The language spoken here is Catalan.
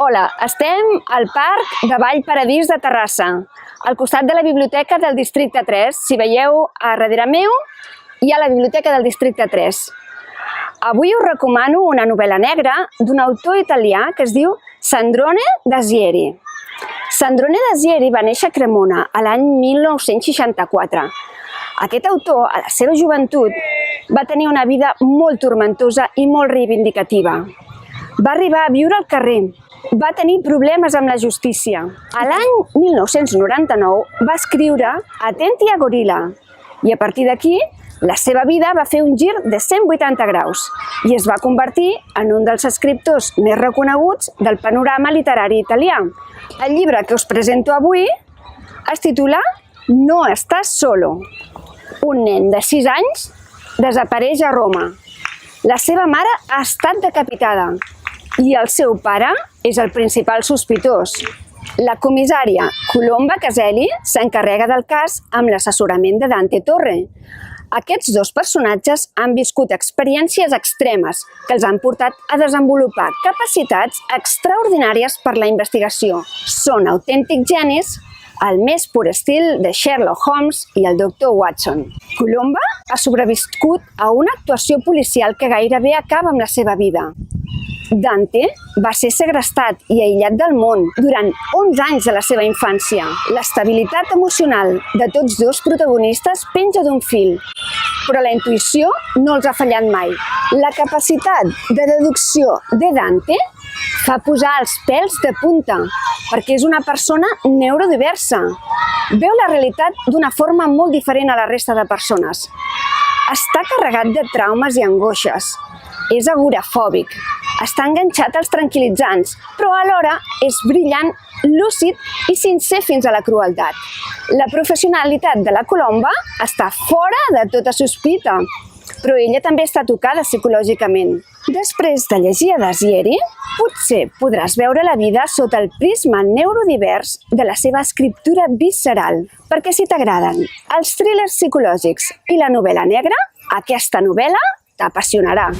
Hola, estem al Parc de Vall Paradís de Terrassa, al costat de la Biblioteca del Districte 3. Si veieu a darrere meu, hi ha la Biblioteca del Districte 3. Avui us recomano una novel·la negra d'un autor italià que es diu Sandrone Dazieri. Sandrone Dazieri va néixer a Cremona l'any 1964. Aquest autor, a la seva joventut, va tenir una vida molt turmentosa i molt reivindicativa. Va arribar a viure al carrer, va tenir problemes amb la justícia. A l'any 1999 va escriure Attenti a Gorilla i a partir d'aquí la seva vida va fer un gir de 180 graus i es va convertir en un dels escriptors més reconeguts del panorama literari italià. El llibre que us presento avui es titula No estàs solo. Un nen de 6 anys desapareix a Roma. La seva mare ha estat decapitada i el seu pare és el principal sospitós. La comissària Colomba Caselli s'encarrega del cas amb l'assessorament de Dante Torre. Aquests dos personatges han viscut experiències extremes que els han portat a desenvolupar capacitats extraordinàries per la investigació. Són autèntics genis al més pur estil de Sherlock Holmes i el Dr. Watson. Colomba ha sobreviscut a una actuació policial que gairebé acaba amb la seva vida. Dante va ser segrestat i aïllat del món durant 11 anys de la seva infància. L'estabilitat emocional de tots dos protagonistes penja d'un fil, però la intuïció no els ha fallat mai. La capacitat de deducció de Dante fa posar els pèls de punta, perquè és una persona neurodiversa. Veu la realitat d'una forma molt diferent a la resta de persones. Està carregat de traumes i angoixes. És agorafòbic. Està enganxat als tranquil·litzants, però alhora és brillant, lúcid i sincer fins a la crueltat. La professionalitat de la Colomba està fora de tota sospita, però ella també està tocada psicològicament. Després de llegir a Dazieri, potser podràs veure la vida sota el prisma neurodivers de la seva escriptura visceral, perquè si t'agraden els thrillers psicològics i la novel·la negra, aquesta novel·la t'apassionarà.